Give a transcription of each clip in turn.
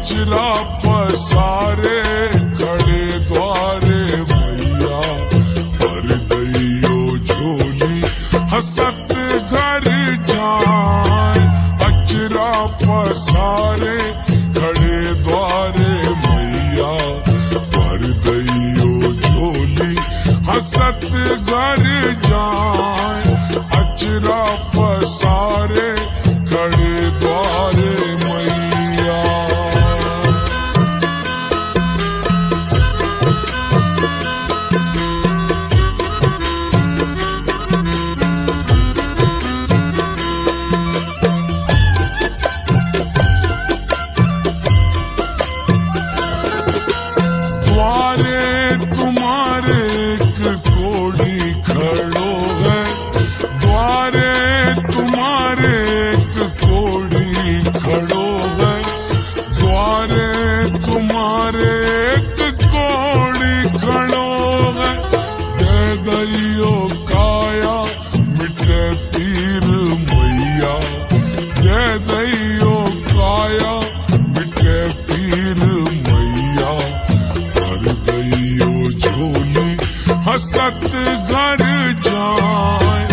अचरा पसारे खड़े द्वारे मैया भर दइयो झोली हसत घर जाए। अचरा पसारे खड़े द्वारे मैया भर दइयो झोली हसत घर जाए। अचरा पसारे खड़े द्वारे मैया। द्वारे तुम्हारे एक कोड़ी खड़ो है। द्वारे तुम्हारे एक कोड़ी खड़ो है। द्वारे तुम्हारे एक कोड़ी खड़ो है। दे दइयो काया मिटे पीर मैया। दे दइयो काया मिटे पीर मैया। भर दइयो झोली हसत घर जाए।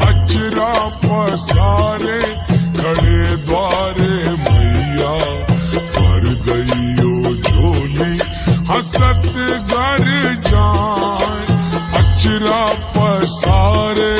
अचरा पसारे खड़े द्वारे मैया भर दइयो झोली हसत घर जाए। अचरा पसारे।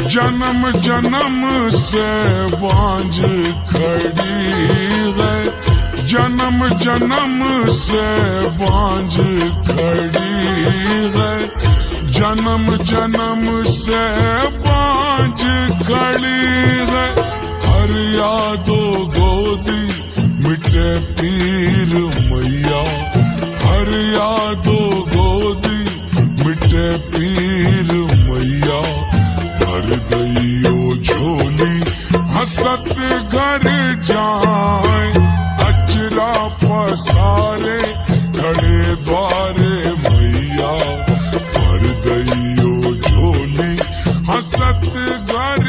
जन्म जन्म से बांझ खड़ी है। जन्म जन्म से बांझ खड़ी है। जन्म जन्म से बांझ खड़ी है। हर यादो गोदी मिटे पीर मैया। हर यादो गोदी मिटे पीर मैया। भर दइयो झोली हसत घर जाए। अचरा पसारे खड़े द्वारे मैया भर दइयो झोली हसत घर